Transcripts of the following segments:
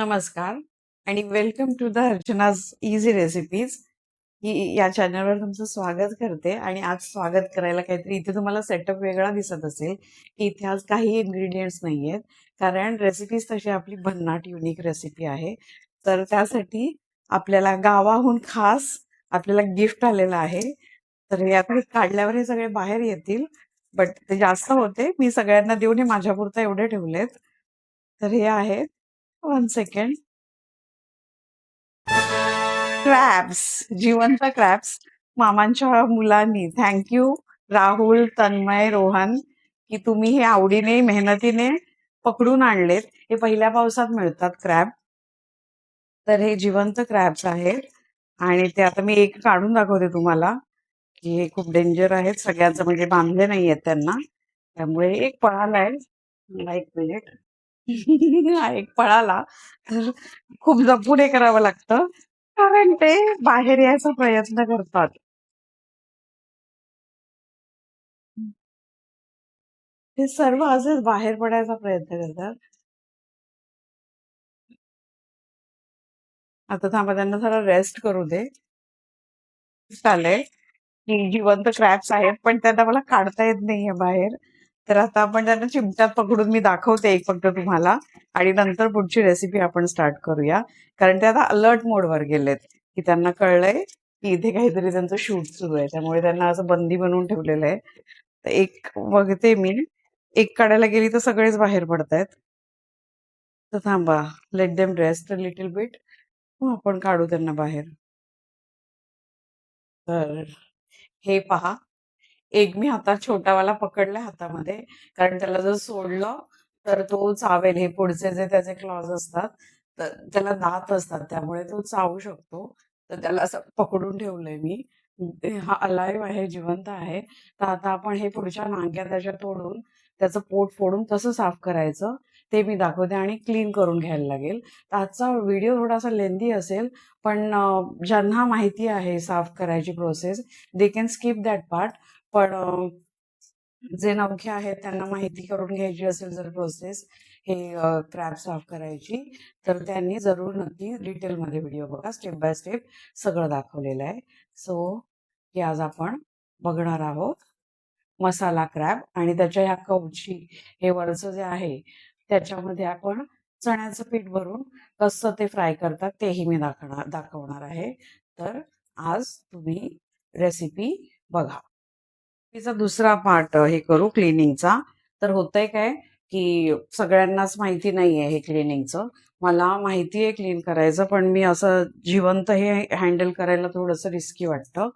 नमस्कार आणि welcome to the Archana's easy recipes. या चॅनलवर तुमचं स्वागत करते. आणि आज स्वागत करायला काहीतरी इथे तुम्हाला सेटअप वेगळा दिसत असेल की इथे आज काही इन्ग्रेडियंट्स नाही आहेत, कारण रेसिपीज तशी आपली भन्नाट युनिक रेसिपी आहे. तर त्यासाठी आपल्याला गावाहून खास आपल्याला गिफ्ट आलेलं आहे. तर हे आता काढल्यावर हे सगळे बाहेर येतील, बट ते जास्त होते, मी सगळ्यांना देऊन हे माझ्यापुरता एवढे ठेवलेत. तर हे आहेत, वन सेकंड, क्रॅब्स, जिवंत क्रॅब्स. मामांच्या मुलांनी. थँक्यू राहुल, तन्मय, रोहन, की तुम्ही हे आवडीने मेहनतीने पकडून आणलेत. हे पहिल्या पावसात मिळतात क्रॅब. तर हे जिवंत क्रॅब्स आहेत आणि ते आता मी एक काढून दाखवते तुम्हाला की हे खूप डेंजर आहेत. सगळ्यांचं म्हणजे बांधले नाहीयेत त्यांना, त्यामुळे एक पळालाय. मला एक मिनिट. हा एक पळाला. तर खूप जपून हे करावं लागतं, कारण ते बाहेर यायचा प्रयत्न करतात. ते सर्व असेच बाहेर पडायचा प्रयत्न करतात. आता थांबा, त्यांना जरा रेस्ट करू दे. चालय की जिवंत क्रॅप्स आहेत, पण त्यांना मला काढता येत नाहीये बाहेर. तर आता आपण त्यांना चिमट्यात पकडून मी दाखवते एक फक्त तुम्हाला, आणि नंतर पुढची रेसिपी आपण स्टार्ट करूया. कारण ते आता अलर्ट मोडवर गेलेत, की त्यांना कळलंय की इथे काहीतरी त्यांचं शूट सुरू आहे, त्यामुळे त्यांना असं बंदी बनवून ठेवलेलं आहे. तर एक बघते मी, एक काढायला गेली तर सगळेच बाहेर पडतायत. तर थांबा, let them rest a little bit, मग आपण काढू त्यांना बाहेर. तर हे पहा, एक मी हातात छोटावाला पकडलाय हातामध्ये, कारण त्याला जर सोडलं तर तो चावेल. हे पुढचे जे त्याचे क्लॉज असतात, तर त्याला दात असतात, त्यामुळे तो चावू शकतो. तर त्याला असं पकडून ठेवलंय मी. हा अलाइव्ह आहे, जिवंत आहे. तर आता आपण हे पुढच्या नांग्या त्याच्या तोडून त्याचं पोट फोडून कसं साफ करायचं ते मी दाखवते, आणि क्लीन करून घ्यायला लागेल. तर आजचा व्हिडिओ थोडासा लेंदी असेल, पण ज्यांना माहिती आहे साफ करायची process, they can skip that part. पण जे नवखे आहेत त्यांना माहिती करून घ्यायची असेल जर प्रोसेस, हे क्रॅब साफ करायची, तर त्यांनी जरूर नक्की डिटेलमध्ये व्हिडिओ बघा. स्टेप बाय स्टेप सगळं दाखवलेलं आहे. सो हे आज आपण बघणार आहोत मसाला क्रॅब, आणि त्याच्या ह्या कवची, हे वरचं जे आहे त्याच्यामध्ये आपण चण्याचं पीठ भरून कसं ते फ्राय करतात तेही मी दाखवणार आहे. तर आज तुम्ही रेसिपी बघा. तिचा दुसरा पार्ट हे करू क्लिनिंगचा. तर होतंय काय की सगळ्यांनाच माहिती नाहीये हे क्लिनिंगचं. मला माहिती आहे क्लीन करायचं, पण मी असं जिवंत हे हँडल करायला थोडंसं रिस्की वाटतं.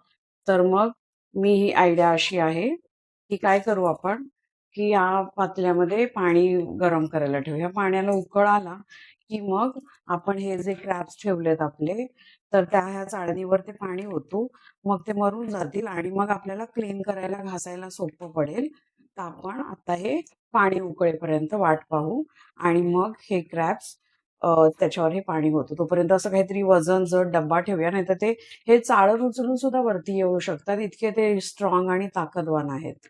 तर मग मी ही आयडिया अशी आहे की काय करू आपण, की या पातेल्यामध्ये पाणी गरम करायला ठेवूया. पाण्याला उकळ आला की मग आपण हे जे क्रॅब्स ठेवलेत आपले, तर त्या ह्या चाळणीवर ते पाणी ओतू. मग ते मरून जातील आणि मग आपल्याला क्लीन करायला, घासायला सोपं पडेल. तर आपण आता हे पाणी उकळेपर्यंत वाट पाहू, आणि मग हे क्रॅब्स त्याच्यावर हे पाणी होतं तोपर्यंत असं काहीतरी वजन जड डब्बा ठेवूया, नाही तर ते हे चाळण उचलून सुद्धा वरती येऊ शकतात, इतके ते स्ट्रॉंग आणि ताकदवान आहेत.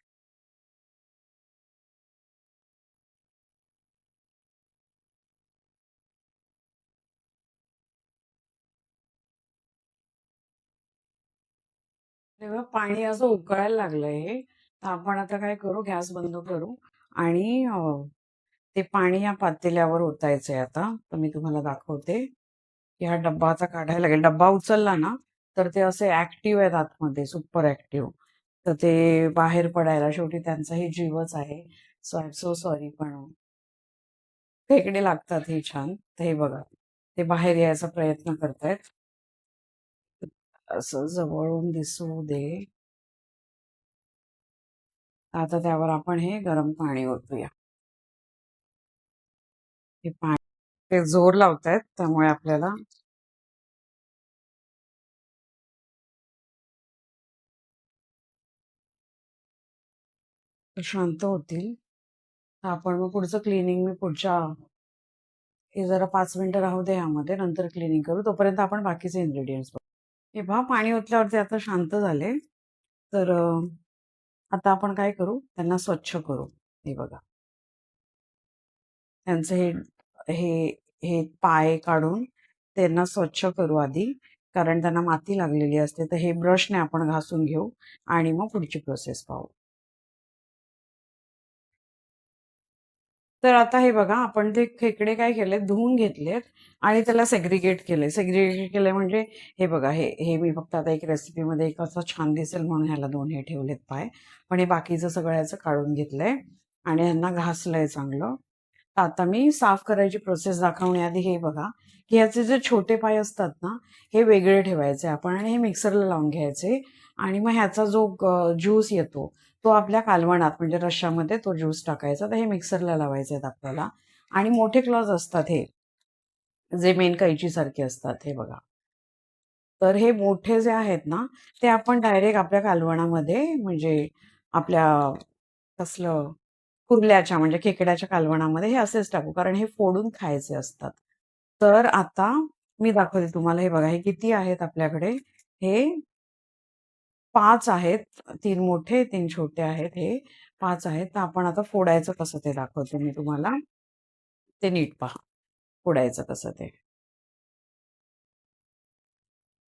तेव्हा पाणी असं उकळायला लागलंय हे. तर आपण आता काय करू, गॅस बंद करू, आणि ते पाणी या पातेल्यावर ओतायचंय. आता तर मी तुम्हाला दाखवते. ह्या डब्बा आता काढायला लागेल. डब्बा उचलला ना तर ते असे ऍक्टिव्ह आहेत आतमध्ये, सुपर ऍक्टिव्ह. तर ते बाहेर पडायला, शेवटी त्यांचाही जीवच आहे. So I am so sorry, पण फेकणे लागतात हे छान. तर हे बघा, ते बाहेर यायचा प्रयत्न करतायत. असं जवळून दिसू दे. आता त्यावर आपण हे गरम पाणी ओतूया. हे पाणी ते जोर लावतायत, त्यामुळे आपल्याला शांत होतील. तर आपण मग पुढचं क्लिनिंग मी पुढच्या, हे जरा 5 मिनिटं राहू दे यामध्ये, नंतर क्लिनिंग करू. तोपर्यंत आपण बाकीचे इन्ग्रेडियंट्स बघू. हे पहा, पाणी ओतल्यावरती आता शांत झाले. तर आता आपण काय करू, त्यांना स्वच्छ करू. हे बघा, त्यांचं हे हे हे पाय काढून त्यांना स्वच्छ करू आधी, कारण त्यांना माती लागलेली असते. तर हे ब्रशने आपण घासून घेऊ आणि मग पुढची प्रोसेस पाहू. तर आता हे बघा, आपण ते खेकडे काय केले, धुवून घेतलेत आणि त्याला सेग्रिगेट केले. सेग्रिगेट केले म्हणजे हे बघा, हे हे मी फक्त आता एक रेसिपीमध्ये एक असं छान दिसेल म्हणून ह्याला 2 हे ठेवलेत पाय. पण हे बाकीचं सगळं ह्याचं काढून घेतलंय आणि ह्यांना घासलंय चांगलं. तर आता मी साफ करायची प्रोसेस दाखवण्याआधी हे बघा, की ह्याचे जे छोटे पाय असतात ना, हे वेगळे ठेवायचे आपण आणि हे मिक्सरला लावून घ्यायचे आणि मग ह्याचा जो ज्यूस येतो तो आपल्या कालवणात म्हणजे रश्श्यामध्ये तो ज्यूस टाकायचा. तर हे मिक्सरला लावायचे आहेत आपल्याला. आणि मोठे क्लॉज असतात हे, जे मेन कैचीसारखे असतात, हे बघा. तर हे मोठे जे आहेत ना, ते आपण डायरेक्ट आपल्या कालवणामध्ये म्हणजे आपल्या कसलं कुर्ल्याच्या म्हणजे खेकड्याच्या कालवणामध्ये हे असेच टाकू, कारण हे फोडून खायचे असतात. तर आता मी दाखवते तुम्हाला. हे बघा, हे किती आहेत आपल्याकडे. हे 5 आहेत. 3 मोठे, 3 छोटे आहेत. हे 5 आहेत. तर आपण आता फोडायचं कसं ते दाखवते मी तुम्हाला. ते नीट पहा. फोडायचं कसं ते.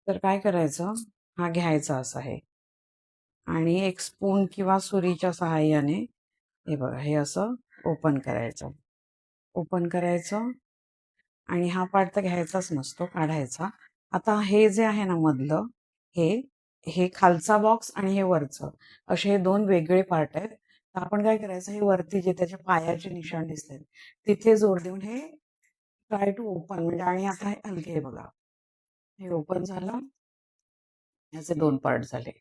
तर काय करायचं, हा घ्यायचा असा आहे आणि एक स्पून किंवा सुरीच्या सहाय्याने हे बघा, हे असं ओपन करायचं. ओपन करायचं आणि हा पार्ट तर घ्यायचाच नसतो, काढायचा. आता हे जे आहे ना मधलं, हे हे खालचा बॉक्स आणि हे वरचं, असे हे 2 वेगळे पार्ट आहेत. तर आपण काय करायचं, हे वरती जे त्याच्या पायाचे निशाण दिसतात तिथे जोर देऊन हे ट्राय टू ओपन म्हणजे, आणि आता हे हलके, हे बघा, हे ओपन झालं. ह्याचे 2 पार्ट झाले.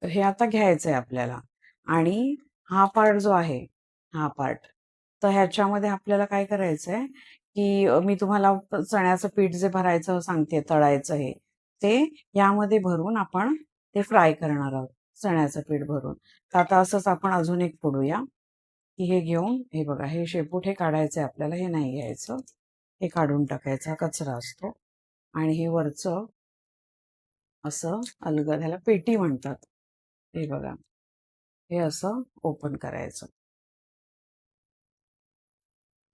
तर हे आता घ्यायचंय आपल्याला आणि हा पार्ट जो आहे, हा पार्ट, तर ह्याच्यामध्ये आपल्याला काय करायचंय, की मी तुम्हाला चण्याचं पीठ जे भरायचं सांगते, तळायचं हे, ते यामध्ये भरून आपण ते फ्राय करणार आहोत, चण्याचं पीठ भरून. तर आता असंच आपण अजून एक फोडूया, की हे घेऊन हे बघा, हे शेपूट हे काढायचंय आपल्याला, हे नाही घ्यायचं, हे काढून टाकायचा, कचरा असतो. आणि हे वरचं असं अलगद, ह्याला पेटी म्हणतात. हे बघा, हे असं ओपन करायचं.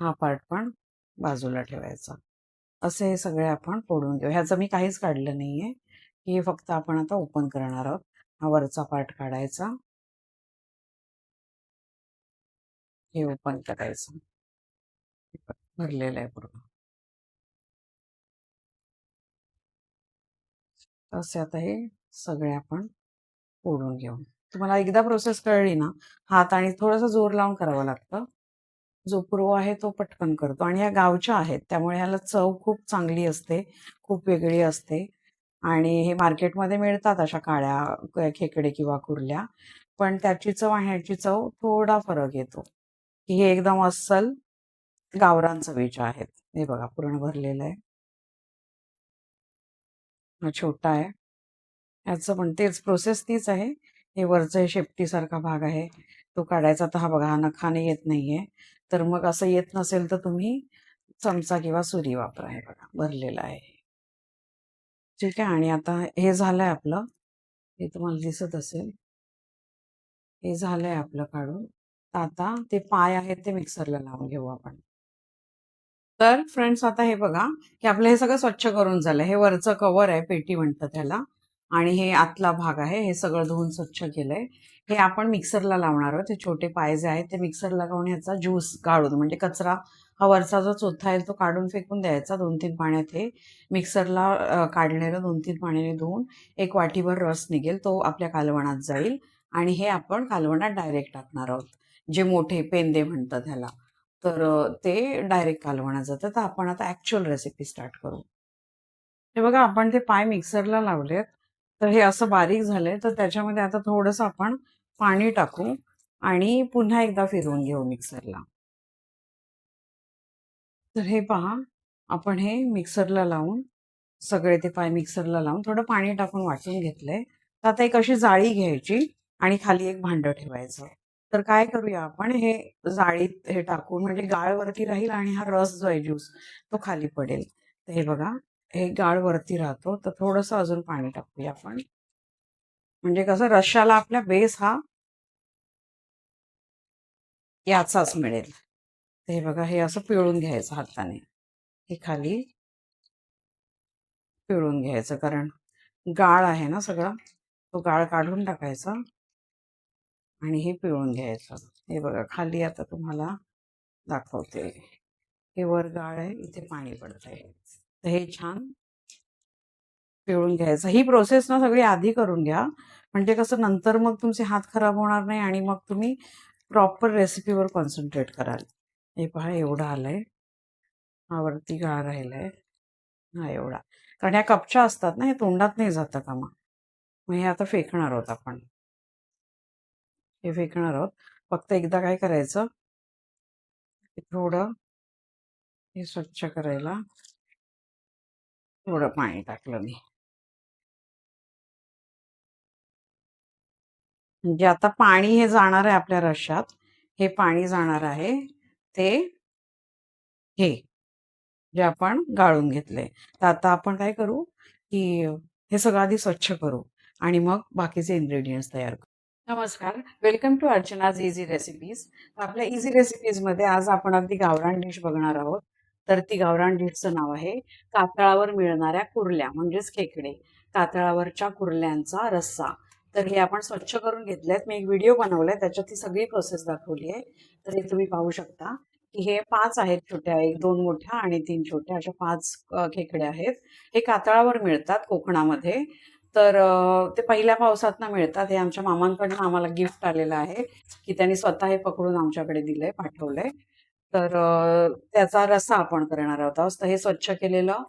हा पार्ट पण बाजूला ठेवायचा. असे हे सगळे आपण फोडून घेऊ. ह्याचं मी काहीच काढलं नाहीये. हे फक्त आपण आता ओपन करणार आहोत. हा वरचा पार्ट काढायचा, हे ओपन करायचं. भरलेलं आहे पूर्ण. असे आता हे सगळे आपण फोडून घेऊ. तुम्हाला एकदा प्रोसेस कळली ना, हात आणि थोडंसं जोर लावून करावं लागतं. जो प्रो आहे तो पटकन करतो आणि या गावच्या आहेत, त्यामुळे ह्याला चव खूप चांगली असते, खूप वेगळी असते. आणि हे मार्केटमध्ये मिळतात अशा काळ्या खेकडे किंवा कुर्ल्या, पण त्याची चव आणि ह्याची चव थोडा फरक येतो. हे एकदम अस्सल गावरान चवीचे आहेत. हे बघा, पूर्ण भरलेलं आहे. हा छोटा आहे. ह्याचं पण तेच प्रोसेस तीच आहे. हे वरचं हे शेपटीसारखा भाग आहे, तो काढायचा. तर हा बघा, हा नखाने येत नाहीये. तर मग असं येत नसेल तर तुम्ही चमचा किंवा सुरी वापरा. हे बघा, भरलेला आहे. ठीक आहे. आणि आता हे झालंय आपलं. हे तुम्हाला दिसत असेल. हे झालंय आपलं काढून. तर आता ते पाय आहेत ते मिक्सरला लावून घेऊ आपण. तर फ्रेंड्स, आता हे बघा, की आपलं हे सगळं स्वच्छ करून झालं. हे वरचं कव्हर आहे, पेटी म्हणतात त्याला, आणि हे आतला भाग आहे, हे सगळं धुवून स्वच्छ केलंय. हे आपण मिक्सरला लावणार आहोत. हे छोटे पाय जे आहेत ते मिक्सरला लावून ह्याचा ज्यूस काढून, म्हणजे कचरा हा वरचा जो चोथा आहे तो काढून फेकून द्यायचा. 2-3 पाण्यात हे मिक्सरला काढलेलं 2-3 पाण्याने धुवून एक वाटीभर रस निघेल, तो आपल्या कालवणात जाईल आणि हे आपण कालवणात डायरेक्ट टाकणार आहोत. जे मोठे पेंदे म्हणतात ह्याला. तर ते डायरेक्ट कालवणात जातं. तर आपण आता ॲक्चुअल रेसिपी स्टार्ट करू. हे बघा, आपण ते पाय मिक्सरला लावलेत. तर हे असं बारीक झालंय. तर त्याच्यामध्ये आता थोडंसं आपण पाणी टाकू आणि पुन्हा एकदा फिरवून घेऊ मिक्सरला. तर हे पहा, आपण हे मिक्सरला लावून सगळे ते पाय मिक्सरला लावून थोडं पाणी टाकून वाटून घेतलंय. तर आता एक अशी जाळी घ्यायची आणि खाली एक भांडं ठेवायचं. तर काय करूया आपण, हे जाळीत हे टाकून म्हणजे गाळ वरती राहील आणि हा रस जो आहे ज्यूस तो खाली पडेल. तर हे बघा, हे गाळ वरती राहतो. तर थोडंसं अजून पाणी टाकूया आपण, म्हणजे कसं रश्शाला आपला बेस हा याचाच मिळेल. तर हे बघा, हे असं पिळून घ्यायचं हाताने. हे खाली पिळून घ्यायचं, कारण गाळ आहे ना सगळा, तो गाळ काढून टाकायचा आणि हे पिळून घ्यायचं. हे बघा खाली आता तुम्हाला दाखवते, हे वर गाळ आहे, इथे पाणी पडतंय. तर हे छान पिळून घ्यायचं. ही प्रोसेस ना सगळी आधी करून घ्या, म्हणजे कसं नंतर मग तुमचे हात खराब होणार नाही आणि मग तुम्ही प्रॉपर रेसिपीवर कॉन्सन्ट्रेट कराल. हे पहा एवढं आलंय, हा वरती गाळ राहिलाय, हा एवढा. कारण ह्या कपच्या असतात ना, हे तोंडात नाही जातं का मग हे आता फेकणार आहोत आपण. हे फेकणार आहोत. फक्त एकदा काय करायचं, थोडं हे स्वच्छ करायला थोडं पाणी टाकलं मी. म्हणजे आता पाणी हे जाणार आहे आपल्या रश्श्यात, हे पाणी जाणार आहे ते हे जे आपण गाळून घेतले. तर आता आपण काय करू की हे सगळं आधी स्वच्छ करू आणि मग बाकीचे इन्ग्रेडियंट्स तयार करू. नमस्कार, वेलकम टू अर्चनाज इझी रेसिपीज. आपल्या इझी रेसिपीजमध्ये आज आपण अगदी गावरान डिश बघणार आहोत. तर ती गावरान डिशचं नाव आहे कातळावर मिळणाऱ्या कुर्ल्या, म्हणजेच खेकडे. कातळावरच्या कुर्ल्यांचा रस्सा. तर हे आपण स्वच्छ करून घेतलेत. मी एक व्हिडिओ बनवलाय, त्याच्यात ती सगळी प्रोसेस दाखवली आहे. तर हे तुम्ही पाहू शकता की हे 5 आहेत छोट्या, 1-2 मोठ्या आणि 3 छोट्या, अशा 5 खेकडे आहेत. हे कातळावर मिळतात कोकणामध्ये. तर ते पहिल्या पावसातनं मिळतात. हे आमच्या मामांकडनं आम्हाला गिफ्ट आलेलं आहे, की त्यांनी स्वतः हे पकडून आमच्याकडे दिलंय, पाठवलंय. तर त्याचा रस्सा आपण करणार आहोत. तर हे स्वच्छ केलेलं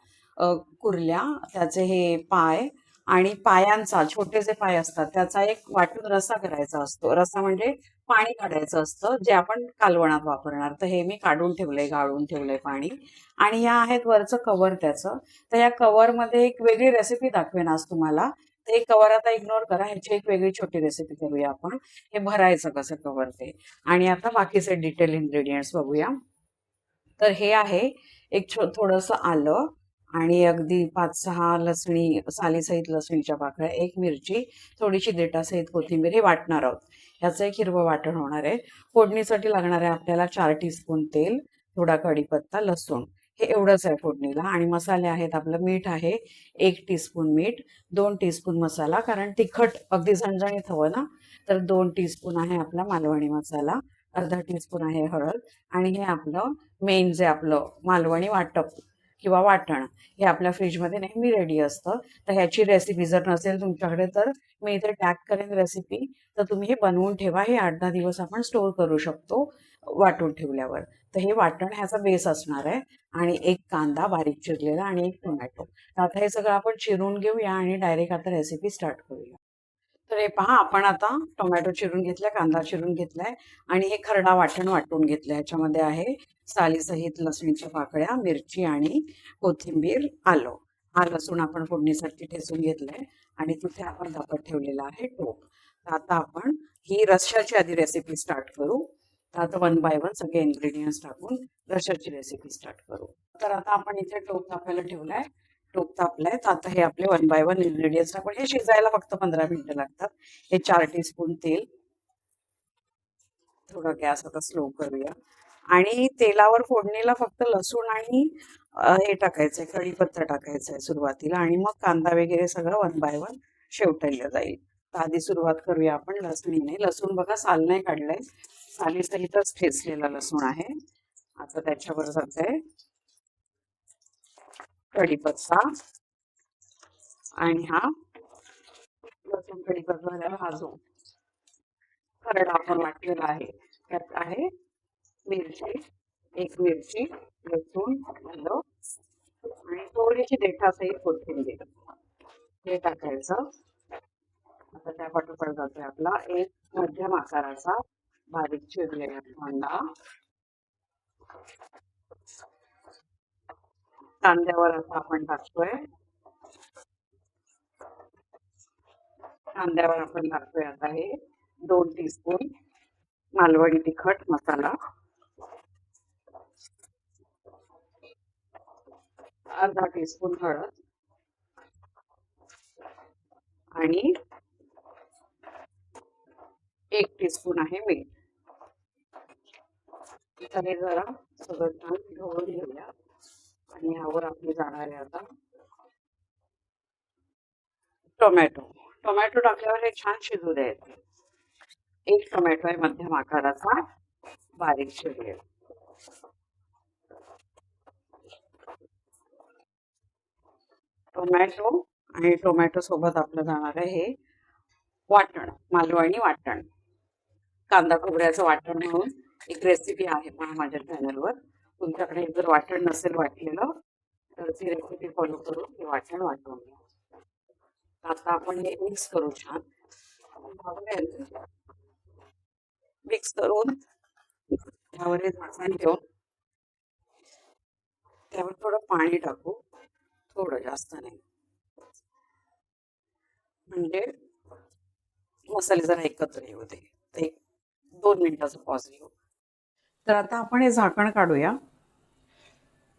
कुर्ल्या, त्याचे हे पाय आणि पायांचा, छोटे जे पाय असतात त्याचा एक वाटून रस्सा करायचा असतो. रस्सा म्हणजे पाणी काढायचं असतं, जे आपण कालवणात वापरणार. तर हे मी काढून ठेवलंय, गाळून ठेवलंय पाणी. आणि या आहेत वरचं कव्हर त्याचं. तर या कव्हरमध्ये एक वेगळी रेसिपी दाखवेन आज तुम्हाला. ते कव्हर आता इग्नोर करा, ह्याची एक वेगळी छोटी रेसिपी करूया आपण. हे भरायचं कसं कव्हर ते. आणि आता बाकीचे डिटेल इन्ग्रेडियंट्स बघूया. तर हे आहे एक थोडंसं आलं आणि अगदी 5-6 लसणी, सालीसहित लसणीच्या पाकळ्या, एक मिरची, थोडीशी देठासहित कोथिंबीर, हे वाटणार आहोत. ह्याचं एक हिरवं वाटण होणार आहे. फोडणीसाठी लागणार आहे आपल्याला 4 टीस्पून तेल, थोडा कढीपत्ता, लसूण, हे एवढंच आहे फोडणीला. आणि मसाले आहेत, आपलं मीठ आहे 1 टीस्पून मीठ, 2 टीस्पून मसाला, कारण तिखट अगदी झणझणीत हवं ना. तर 2 टीस्पून आहे आपला मालवणी मसाला, अर्धा टीस्पून आहे हळद. आणि हे आपलं मेन जे आपलं मालवणी वाटप किंवा वाटण, हे आपल्या फ्रीजमध्ये नेहमी रेडी असतं. तर ह्याची रेसिपी जर नसेल तुमच्याकडे तर मी इथे टॅग करेन रेसिपी. तर तुम्ही हे बनवून ठेवा, हे 8-10 दिवस आपण स्टोअर करू शकतो वाटून ठेवल्यावर. तर हे वाटण ह्याचा बेस असणार आहे. आणि एक कांदा बारीक चिरलेला आणि एक टोमॅटो. तर आता हे सगळं आपण चिरून घेऊया आणि डायरेक्ट आता रेसिपी स्टार्ट करूया. तर हे पहा, आपण आता टोमॅटो चिरून घेतलाय, कांदा चिरून घेतलाय आणि हे खरडा वाटण वाटून घेतलंय. ह्याच्यामध्ये आहे सालीसहित लसणीच्या पाकळ्या, मिरची आणि कोथिंबीर, आलं. हा लसूण आपण फोडणीसाठी ठेचून घेतलाय आणि तिथे आपण झाकत ठेवलेला आहे टोप. तर आता आपण ही रश्श्याची आधी रेसिपी स्टार्ट करू. तर आता 1 बाय 1 सगळे इन्ग्रेडियंट्स टाकून रश्श्याची रेसिपी स्टार्ट करू. तर आता आपण इथे टोप तापायला ठेवलाय. टोप तापलाय. तर आता हे आपले 1 बाय 1 इन्ग्रेडियंट्स टाकून हे शिजायला फक्त 15 मिनिटं लागतात. हे 4 टीस्पून तेल, थोडा गॅस आता स्लो करूया. आणि तेलावर फोडणीला फक्त लसूण आणि हे टाकायचंय, कढीपत्ता टाकायचंय सुरुवातीला, आणि मग कांदा वगैरे सगळं 1 बाय 1 शेवटलं जाईल. तर आधी सुरुवात करूया आपण लसणीने. लसूण बघा साल नाही काढलंय, सालीसहितच ठेचलेला लसूण आहे. आता त्याच्यावर जाते कढीपत्ता आणि हा लसूण कढीपत्ता झाल्यावर हा जो खरडा आपण वाटलेला आहे त्यात आहे मिरची, एक मिरची, लसूण, आलं आणि थोडीशी देठासहित कोथिंबीर, हे टाकायचं. आता त्या पाठोपाठ जातोय आपला एक मध्यम आकाराचा बारीक चिरलेला कांदा. कांद्यावर आता आपण टाकतोय, आता हे 2 टीस्पून मालवणी तिखट मसाला, अर्धा टीस्पून हळद आणि 1 टीस्पून आहे मीठ. तर हे जरा सगळं छान ढवळून घेऊया. आणि ह्यावर आपली जाणार आहे आता टोमॅटो. टोमॅटो टाकल्यावर हे छान शिजू द्यायचं. एक टोमॅटो आहे मध्यम आकाराचा, बारीक चिरलेला. टोमॅटो आणि टोमॅटो सोबत आपलं जाणार आहे हे वाटण, मालवणी वाटण. कांदा खोबऱ्याचं वाटण म्हणून एक रेसिपी आहे पण माझ्या चॅनलवर. तुमच्याकडे जर वाटण नसेल वाटलेलं तर ती रेसिपी फॉलो करून हे वाटण वाटून घ्या. आता आपण हे मिक्स करू छान. मिक्स करून त्यावर हे झाकण ठेवून त्यावर थोडं पाणी टाकू, थोडं जास्त नाही, म्हणजे मसाले जरा एकत्र येऊ दे. ते 2 मिनिटाचा पॉज घेऊ. तर आता आपण हे झाकण काढूया.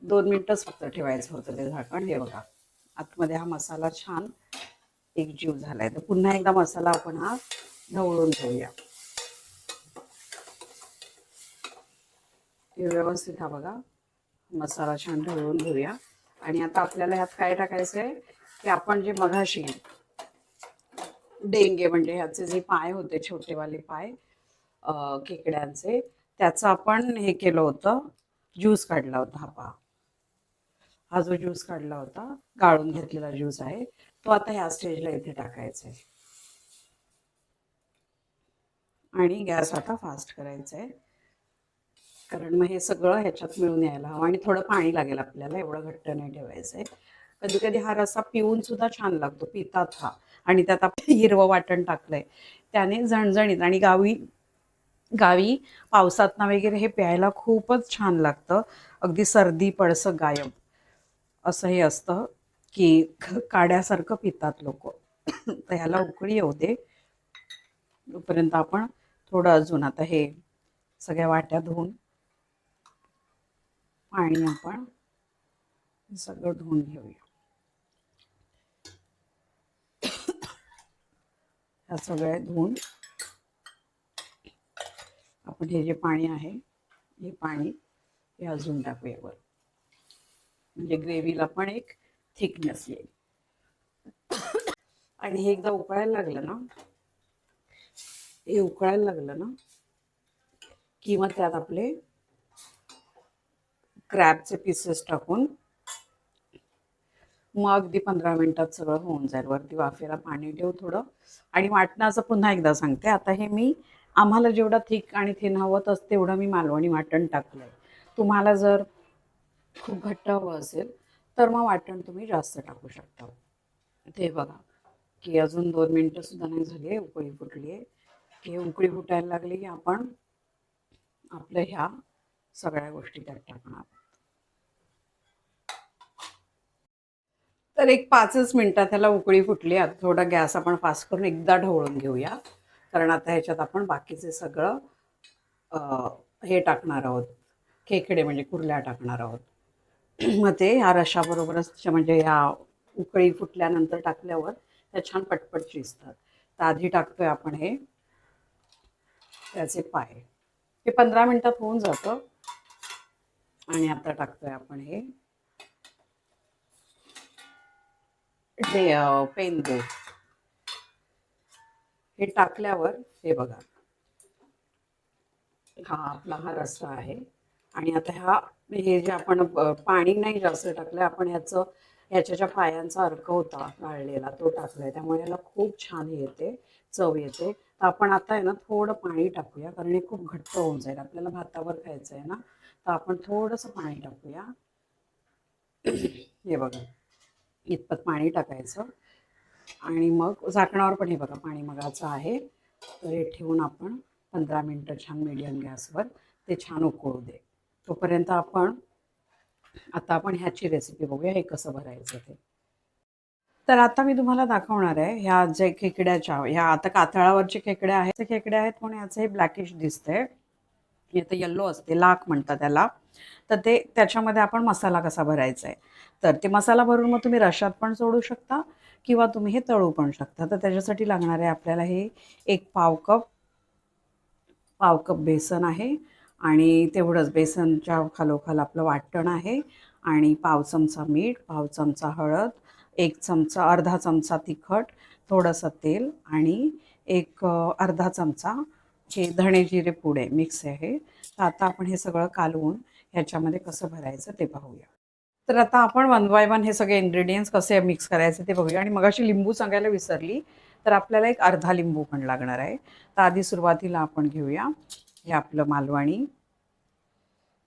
2 मिनिटच फक्त ठेवायचं होतं ते झाकण. हे बघा आतमध्ये हा मसाला छान एकजीव झालाय. तर पुन्हा एकदा मसाला आपण हा ढवळून घेऊया. हे व्यवस्थित हा बघा मसाला छान ढवळून घेऊया. आणि आता आपल्याला ह्यात काय टाकायचं आहे की आपण जे मघाशी डेंगे म्हणजे ह्याचे जे पाय होते छोटेवाले पाय खेकड्यांचे, त्याचं आपण हे केलं होतं, ज्यूस काढला होता. हा पहा, हा जो ज्यूस काढला होता गाळून घेतलेला ज्यूस आहे तो आता ह्या स्टेजला इथे टाकायचा आहे. आणि गॅस आता फास्ट करायचा आहे, कारण मग हे सगळं ह्याच्यात मिळून यायला हवं. आणि थोडं पाणी लागेल आपल्याला, एवढं घट्ट नाही ठेवायचं आहे. कधी कधी हा रस्सा पिऊन सुद्धा छान लागतो, पितात हा. आणि त्यात आपण हिरवं वाटण टाकलंय त्याने झणझणीत. आणि गावी गावी पावसातना वगैरे हे प्यायला खूपच छान लागतं. अगदी सर्दी पडसं गायब असं हे असतं की काड्यासारखं पितात लोक. तर ह्याला उकळी येऊ दे तोपर्यंत आपण थोडं अजून आता हे सगळ्या वाट्या धुवून पाणी आपण सगळं धुवून घेऊया. ह्या सगळ्या धुवून आपण हे जे पाणी आहे हे पाणी हे अजून टाकूया वर, म्हणजे ग्रेव्हीला पण एक थिकनेस येईल. आणि हे एकदा उकळायला लागलं ना, हे उकळायला लागलं ना की मग त्यात आपले क्रॅबचे पीसेस टाकून मग अगदी 15 मिनिटात सगळं होऊन जाईल. वरती वाफेला पाणी ठेव थोडं. आणि वाटणाचं पुन्हा एकदा सांगते, आता हे मी आम्हाला जेवढं थिक आणि थिन हवं असं तेवढं मी मालवणी वाटण टाकलंय. तुम्हाला जर खूप घट्ट हवं असेल तर मग वाटण तुम्ही जास्त टाकू शकता. ते बघा की अजून 2 मिनिटं सुद्धा नाही झाली, उकळी फुटली आहे. की उकळी फुटायला लागली की आपण आपल्या ह्या सगळ्या गोष्टी त्यात टाकणार. तर एक 5च मिनिटात त्याला उकळी फुटली. आता थोडा गॅस आपण फास्ट करून एकदा ढवळून घेऊया, कारण आता ह्याच्यात आपण बाकीचे सगळं हे टाकणार आहोत, खेकडे म्हणजे कुर्ल्या टाकणार आहोत. मग ते ह्या रशाबरोबरच म्हणजे ह्या उकळी फुटल्यानंतर टाकल्यावर त्या छान पटपट शिजतात. तर आधी टाकतोय आपण हे त्याचे पाय. हे 15 मिनिटात होऊन जातं. आणि आता टाकतोय आपण हे पेंदे. हे टाकल्यावर हे बघा हा आपला हा रस्सा आहे. आणि आता हे जे आपण पाणी नाही जास्त टाकलंय आपण, ह्याच्या ज्या पायांचा अर्क होता गाळलेला तो टाकलाय, त्यामुळे याला खूप छान येते, चव येते. तर आपण आता आहे ना थोडं पाणी टाकूया, कारण हे खूप घट्ट होऊन जाईल. आपल्याला भातावर खायचं आहे ना, तर आपण थोडंसं पाणी टाकूया. हे बघा इतपत पाणी टाकायचं. आणि मग झाकणावर पण हे बघा पाणी मगाचं आहे. तर हे ठेवून आपण 15 मिनिटं छान मीडियम गॅसवर ते छान उकळू दे. तोपर्यंत आता आपण ह्याची रेसिपी बघूया हे कसं भरायचं ते. तर आता मी तुम्हाला दाखवणार आहे ह्या जे खेकड्याच्या, ह्या आता कातळावरचे खेकडे आहेत ते खेकडे आहेत पण याचं हे ब्लॅकिश दिसतंय. तर येल्लो असते, लाख म्हणतात त्याला. तर ते त्याच्यामध्ये आपण मसाला कसा भरायचा आहे, तर ते मसाला भरून मग तुम्ही रश्यात पण सोडू शकता किंवा तुम्ही हे तळू पण शकता. तर त्याच्यासाठी लागणार आहे आपल्याला हे एक पाव कप बेसन आहे. आणि तेवढंच बेसनच्या खालोखाल आपलं वाटण आहे. आणि पाव चमचा मीठ, पाव चमचा हळद, एक चमचा अर्धा चमचा तिखट, थोडंसं तेल आणि एक अर्धा चमचा हे धणे जिरे पुडे मिक्स आहे. तर आता आपण हे सगळं कालवून ह्याच्यामध्ये कसं भरायचं ते पाहूया. तर आता आपण वन बाय वन हे सगळे इन्ग्रेडियंट्स कसे मिक्स करायचे ते बघूया. आणि मगाशी लिंबू सांगायला विसरली, तर आपल्याला एक अर्धा लिंबू पण लागणार आहे. तर आधी सुरुवातीला आपण घेऊया हे आपलं मालवणी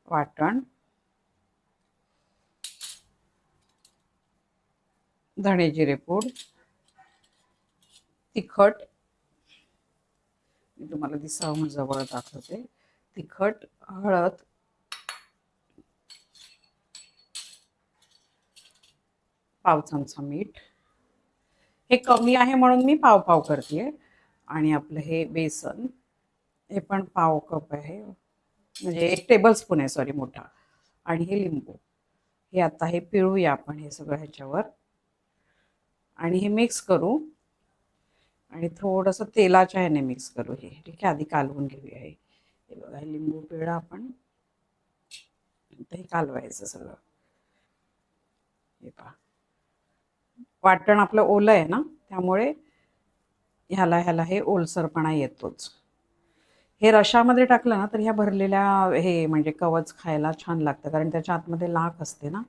वाटण, धणे जिरे पूड, तिखट, मी तुम्हाला दिसावं म्हणून जवळ दाखवते, तिखट, हळद, पाव चमचा मीठ, हे कमी आहे म्हणून मी पाव पाव करते. आणि आपलं हे बेसन, हे पण पाव कप आहे, म्हणजे 1 टेबलस्पून आहे, सॉरी, मोठा. आणि हे लिंबू, हे आता हे पिळूया आपण हे सगळं ह्याच्यावर आणि हे मिक्स करू. आणि थोडंसं तेलाच्या ह्याने मिक्स करू हे, ठीक आहे. आधी कालवून घेऊया हे. हे बघा, हे लिंबू पिळा आपण, हे कालवायचं सगळं. हे पहा, वाटण आपलं ओलं आहे ना, त्यामुळे ह्याला हे ओलसरपणा येतोच. हे रशामध्ये टाकलं ना तर ह्या भरलेल्या हे म्हणजे कवच खायला छान लागतं, कारण त्याच्या आतमध्ये लाख असते ना.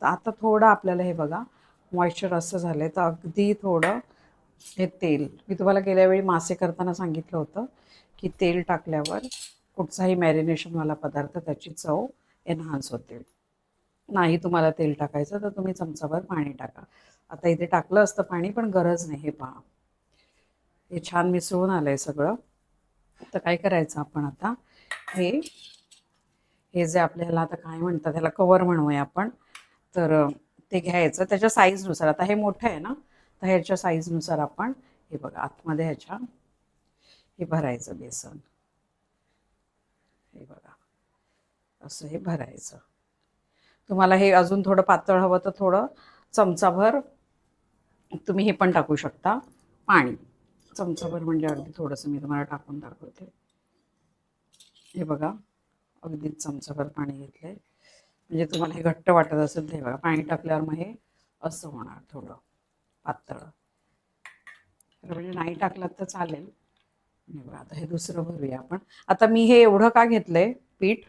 तर आता थोडं आपल्याला हे बघा मॉइश्चर असं झालंय, तर अगदी थोडं हे तेल, मी तुम्हाला गेल्या वेळी मासे करताना सांगितलं होतं की तेल टाकल्यावर कुठचाही मॅरिनेशनवाला पदार्थ त्याची चव एनहान्स होते. नाही तुम्हाला तेल टाकायचं तर तुम्ही चमचाभर पाणी टाका. आता इथे टाकलं असतं पाणी, पण गरज नाही. हे पहा, हे छान मिसळून आलंय सगळं. तर काय करायचं आपण आता, हे जे आपल्याला आता काय म्हणतात, त्याला कवर म्हणूया आपण. तर ते घ्यायचं त्याच्या साईजनुसार. आता हे मोठं आहे ना, तर ह्याच्या साईजनुसार आपण हे बघा आतमध्ये ह्याच्या हे भरायचं बेसन. हे बघा असं हे भरायचं. तुम्हाला हे अजून थोडं पातळ हवं तर थोडं चमचाभर तुम्ही हे पण टाकू शकता, पाणी. चमचाभर म्हणजे अगदी थोडंसं मी तुम्हाला टाकून दाखवते. हे बघा, अगदीच चमचाभर पाणी घेतलंय. म्हणजे तुम्हाला हे घट्ट वाटत असेल ते बघा, पाणी टाकल्यावर मग हे असं होणार थोडं पातळ. म्हणजे नाही टाकलं तर चालेल. बघा, आता हे दुसरं भरूया आपण. आता मी हे एवढं का घेतलंय पीठ,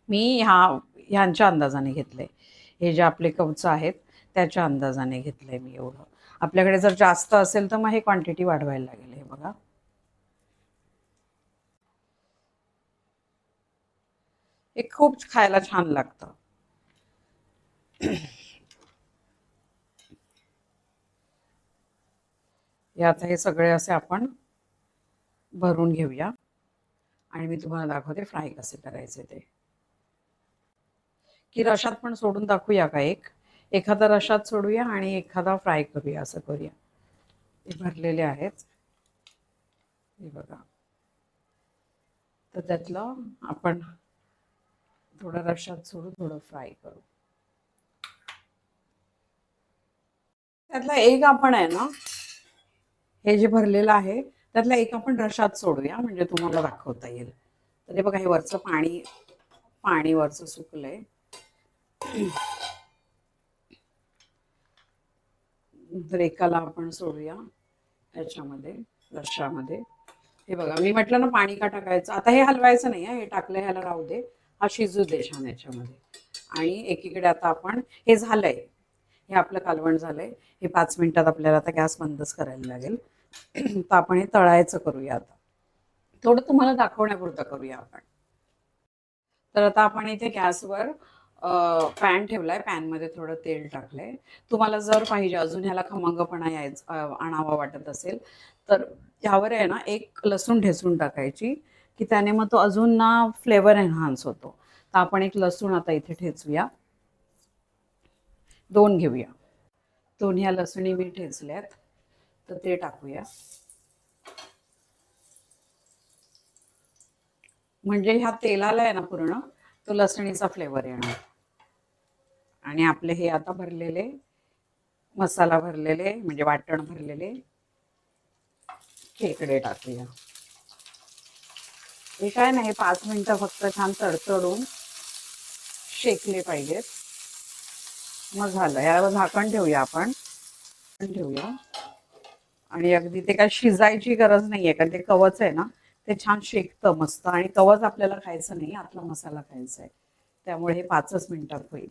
मी ह्यांच्या अंदाजाने घेतलंय. हे जे आपले कवचं आहेत त्याच्या अंदाजाने घेतलंय मी एवढं. आपल्याकडे जर जास्त असेल तर मग हे क्वांटिटी वाढवायला लागेल. हे बघा, हे खूप खायला छान लागतं. आता हे सगळे असे आपण भरून घेऊया आणि मी तुम्हाला दाखवते फ्राय कसे करायचे ते. की रशात पण सोडून दाखवूया का, एखादा रशात सोडूया आणि एखादा फ्राय करूया, असं करूया. हे भरलेले आहेत, हे बघा. तर त्यातलं आपण थोडं रशात सोडू, थोडं फ्राय करू. त्यातला एक आपण आहे ना, हे जे भरलेलं आहे त्यातला एक आपण रशात सोडूया, म्हणजे तुम्हाला दाखवता येईल. तर हे बघा, हे वरचं पाणी वरचं सुकलंय. तर एकाला आपण सोडूया ह्याच्यामध्ये, रश्शामध्ये. हे बघा, मी म्हटलं ना पाणी का टाकायचं. आता हे हलवायचं नाही, हे टाकलं, ह्याला राहू दे, हा शिजू दे छान याच्यामध्ये. आणि एकीकडे आता आपण हे झालंय, हे आपलं कालवण झालंय. हे 5 मिनिटात आपल्याला आता गॅस बंदच करायला लागेल. तर आपण हे तळायचं करूया आता. थोडं तुम्हाला दाखवण्यापुरतं करूया आपण. तर आता आपण इथे गॅसवर पॅन ठेवलाय. पॅनमध्ये थोडं तेल टाकलंय. तुम्हाला जर पाहिजे अजून ह्याला खमंगपणा आणावा वाटत असेल तर ह्यावर आहे ना एक लसूण ठेचून टाकायची, की त्याने मग तो अजून ना फ्लेवर एन्हान्स होतो. तर आपण एक लसूण आता इथे ठेचूया, 2 घेऊया. 2 ह्या लसणी मी ठेचल्यात, तर ते टाकूया. म्हणजे ह्या तेलाला आहे ना पूर्ण तो लसणीचा फ्लेवर येणार. आणि आपले हे आता भरलेले मसाला भरलेले म्हणजे वाटण भरलेले खेकडे टाकूया. हे काय नाही, 5 मिनिटं फक्त छान तडतडून शेकले पाहिजेत. मग झालं. याला झाकण ठेवूया आपण. ठेवूया. आणि अगदी ते काय शिजायची गरज नाहीये, कारण ते कवच आहे ना, ते छान शेकतं मस्त. आणि कवच आपल्याला खायचं नाही, आतला मसाला खायचा आहे. त्यामुळे हे 5च मिनिटात होईल.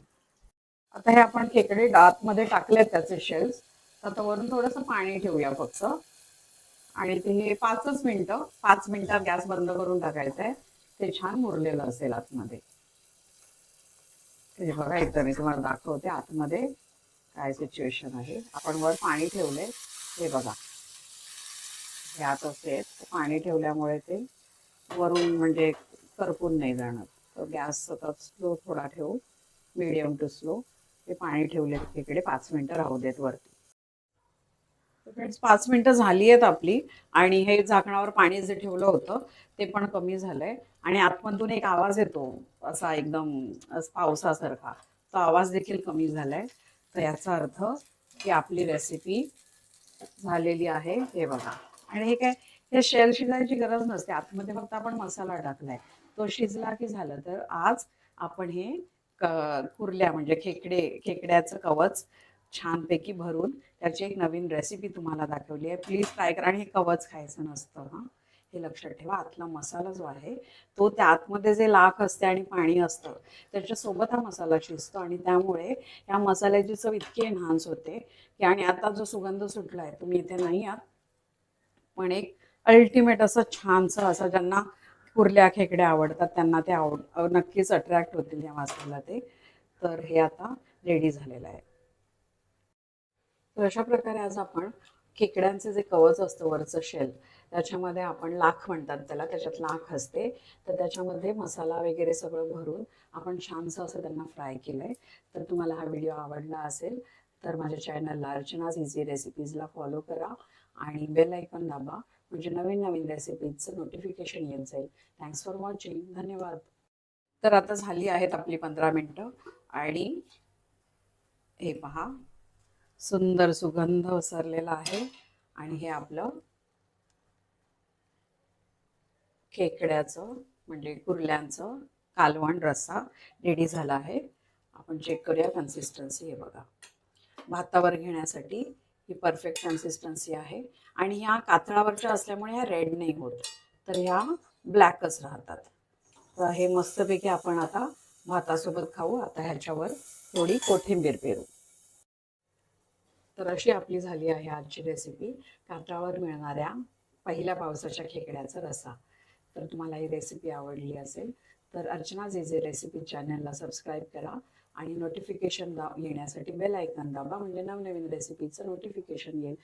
आता हे आपण खेकडे आतमध्ये टाकलेत त्याचे शेल्स. आता वरून थोडंसं पाणी ठेवूया फक्त. आणि ते हे 5च मिनिटं, 5 मिनिटात गॅस बंद करून टाकायचंय. ते छान मुरलेलं असेल आतमध्ये. ते बघा, एकदा मी तुम्हाला दाखवते आतमध्ये काय सिच्युएशन आहे. आपण वर पाणी ठेवले, हे बघा. हे आत असेल पाणी ठेवल्यामुळे ते वरून म्हणजे करपून नाही जाणार. तर गॅस सतत स्लो थोडा ठेवू, मीडियम टू स्लो. ते पाणी ठेवले तिकडे 5 मिनिटं राहू देत वरती. फ्रेंड्स, 5 मिनिटं झाली आहेत आपली. आणि हे झाकणावर पाणी जे ठेवलं होतं ते पण कमी झालंय. आणि आतमधून एक आवाज येतो असा एकदम पावसासारखा. तो आवाज देखील कमी झालाय. तर याचा अर्थ की आपली रेसिपी झालेली आहे. हे बघा. आणि हे काय, हे शेल शिजायची गरज नसते. आतमध्ये फक्त आपण मसाला टाकलाय, तो शिजला की झालं. तर आज आपण हे कुर्ल्या म्हणजे खेकड्याचं कवच छानपैकी भरून त्याची एक नवीन रेसिपी तुम्हाला दाखवली आहे. प्लीज ट्राय करा. आणि हे कवच खायचं नसतं हां, हे लक्षात ठेवा. आतला मसाला जो आहे तो त्या आतमध्ये जे लाख असते आणि पाणी असतं त्याच्यासोबत हा मसाला शिजतो. आणि त्यामुळे या मसाल्याची चव इतकी एन्हान्स होते की. आणि आता जो सुगंध सुटला आहे, तुम्ही इथे नाही आहात, पण एक अल्टिमेट असं छानसं, असं ज्यांना कुर्ल्या खेकड्या आवडतात त्यांना ते नक्कीच अट्रॅक्ट होतील या वासाला ते. तर हे आता रेडी झालेलं आहे. तर अशा प्रकारे आज आपण खेकड्यांचे जे कवच असतं वरचं शेल, त्याच्यामध्ये आपण लाख म्हणतात त्याला, त्याच्यात लाख असते. तर त्याच्यामध्ये मसाला वगैरे सगळं भरून आपण छानसं असं त्यांना फ्राय केलं आहे. तर तुम्हाला हा व्हिडिओ आवडला असेल तर माझ्या चॅनलला अर्चनाज इझी रेसिपीजला फॉलो करा आणि बेल आयकॉन दाबा, म्हणजे नवीन नवीन रेसिपीजचं नोटिफिकेशन येत जाईल. Thanks for watching. धन्यवाद. तर आता झाली आहेत आपली 15 मिनिटं. आणि हे पहा, सुंदर सुगंध पसरलेला आहे. आणि हे आपलं खेकड्याचं म्हणजे कुर्ल्यांचं कालवण रस्सा रेडी झाला आहे. आपण चेक करूया कन्सिस्टन्सी. हे बघा, भातावर घेण्यासाठी ही परफेक्ट कन्सिस्टन्सी आहे. आणि ह्या कातळावरच्या असल्यामुळे ह्या रेड नाही होत, तर ह्या ब्लॅकच राहतात. तर हे मस्तपैकी आपण आता भातासोबत खाऊ. आता ह्याच्यावर थोडी कोथिंबीर पेरू. तर अशी आपली झाली आहे आजची रेसिपी, कातळावर मिळणाऱ्या पहिल्या पावसाच्या खेकड्याचा रस्सा. तर तुम्हाला ही रेसिपी आवडली असेल तर अर्चना जे जे रेसिपी चॅनलला सबस्क्राईब करा आणि नोटिफिकेशन येण्यासाठी बेल आयकॉन दाबा, म्हणजे नवनवीन रेसिपीचं नोटिफिकेशन येईल.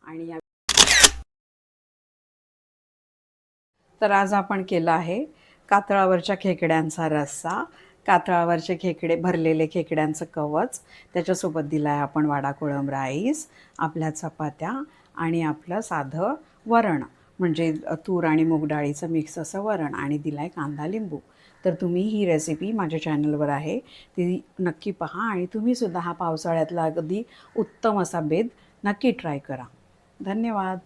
आणि तर आज आपण केला आहे कातळावरच्या खेकड्यांचा रस्सा. कातळावरचे खेकडे, भरलेले खेकड्यांचं कवच, त्याच्यासोबत दिला आहे आपण वाडा कोळंब राईस, आपल्या चपात्या आणि आपलं साधं वरण, म्हणजे तूर आणि मूग डाळीचं मिक्स असं वरण, आणि दिला आहे कांदा लिंबू. तर तुम्ही ही रेसिपी माझ्या चॅनलवर आहे, ती नक्की पहा. आणि तुम्हीसुद्धा हा पावसाळ्यातला अगदी उत्तम असा बेत नक्की ट्राय करा. धन्यवाद.